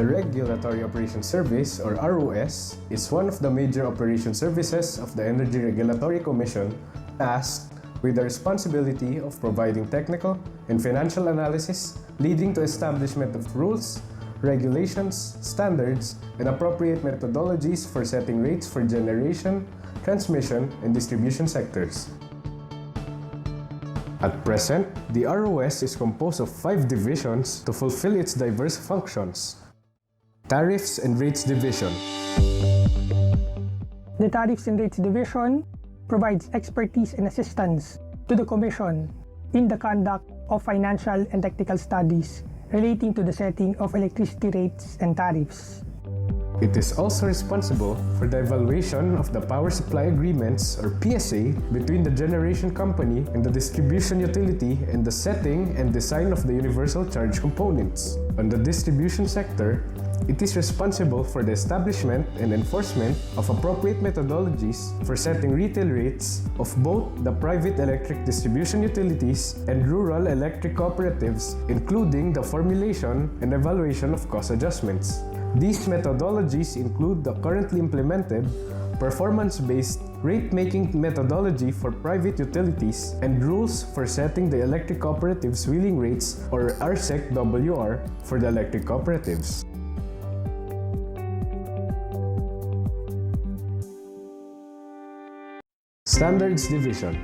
The Regulatory Operations Service, or ROS, is one of the major operation services of the Energy Regulatory Commission, tasked with the responsibility of providing technical and financial analysis leading to establishment of rules, regulations, standards, and appropriate methodologies for setting rates for generation, transmission, and distribution sectors. At present, the ROS is composed of 5 divisions to fulfill its diverse functions. Tariffs and Rates Division. The Tariffs and Rates Division provides expertise and assistance to the Commission in the conduct of financial and technical studies relating to the setting of electricity rates and tariffs. It is also responsible for the evaluation of the power supply agreements, or PSA, between the generation company and the distribution utility and the setting and design of the universal charge components. On the distribution sector, it is responsible for the establishment and enforcement of appropriate methodologies for setting retail rates of both the private electric distribution utilities and rural electric cooperatives, including the formulation and evaluation of cost adjustments. These methodologies include the currently implemented performance-based rate-making methodology for private utilities and rules for setting the electric cooperatives' wheeling rates, or ERC-WR, for the electric cooperatives. Standards Division.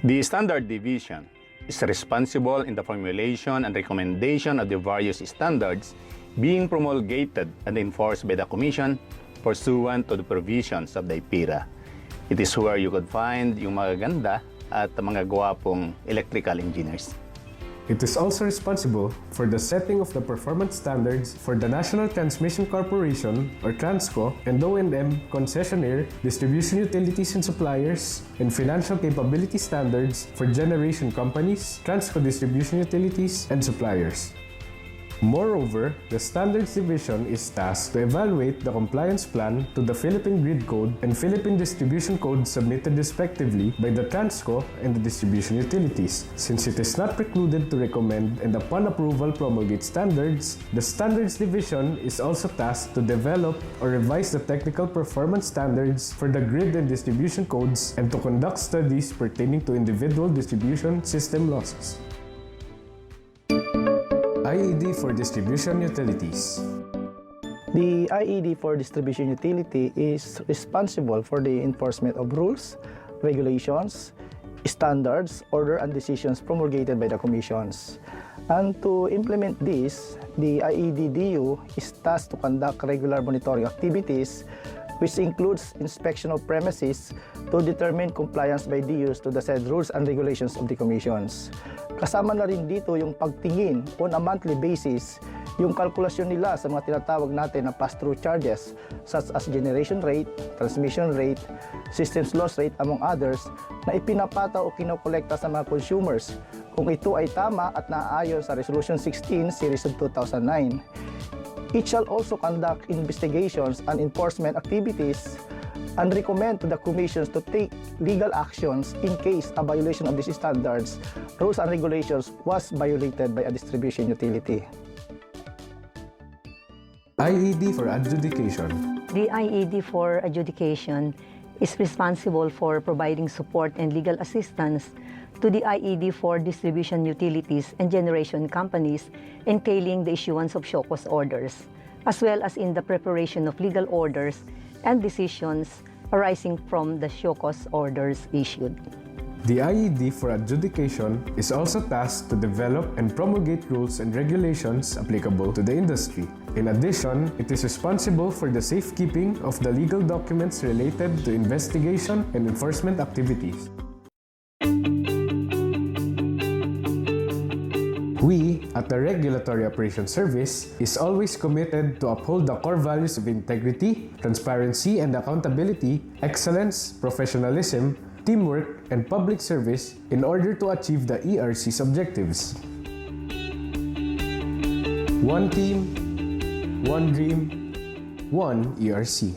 The Standard Division is responsible in the formulation and recommendation of the various standards being promulgated and enforced by the Commission pursuant to the provisions of the IPIRA. It is where you could find yung magaganda at mga gwapong electrical engineers. It is also responsible for the setting of the performance standards for the National Transmission Corporation, or TRANSCO, and O&M concessionaire, distribution utilities and suppliers, and financial capability standards for generation companies, TRANSCO distribution utilities, and suppliers. Moreover, the Standards Division is tasked to evaluate the compliance plan to the Philippine Grid Code and Philippine Distribution Code submitted respectively by the TRANSCO and the distribution utilities. Since it is not precluded to recommend and upon approval promulgate standards, the Standards Division is also tasked to develop or revise the technical performance standards for the grid and distribution codes and to conduct studies pertaining to individual distribution system losses. IED for Distribution Utilities. The IED for Distribution Utility is responsible for the enforcement of rules, regulations, standards, order, and decisions promulgated by the commissions. And to implement this, the IED-DU is tasked to conduct regular monitoring activities, which includes inspection of premises to determine compliance by DUs to the said rules and regulations of the commissions. Kasama na rin dito yung pagtingin on a monthly basis, yung kalkulasyon nila sa mga tinatawag natin na pass-through charges such as generation rate, transmission rate, systems loss rate, among others, na ipinapataw o kinokolekta sa mga consumers kung ito ay tama at naaayon sa Resolution 16 Series of 2009. It shall also conduct investigations and enforcement activities and recommend to the commissions to take legal actions in case a violation of these standards, rules, and regulations was violated by a distribution utility. IED for Adjudication. The IED for Adjudication is responsible for providing support and legal assistance to the IED for distribution utilities and generation companies entailing the issuance of show cause orders, as well as in the preparation of legal orders and decisions arising from the show cause orders issued. The IED for Adjudication is also tasked to develop and promulgate rules and regulations applicable to the industry. In addition, it is responsible for the safekeeping of the legal documents related to investigation and enforcement activities. We, at the Regulatory Operations Service, is always committed to uphold the core values of integrity, transparency and accountability, excellence, professionalism, teamwork, and public service in order to achieve the ERC's objectives. One team, one dream, one ERC.